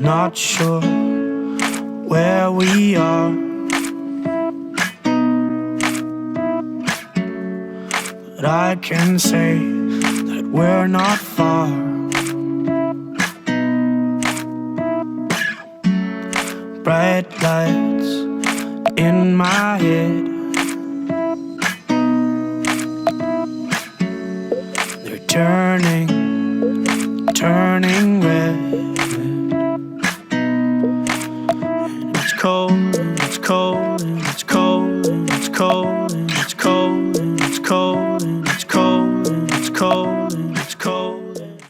not sure where we are, but I can say that we're not far. Bright lights in my head, they're turning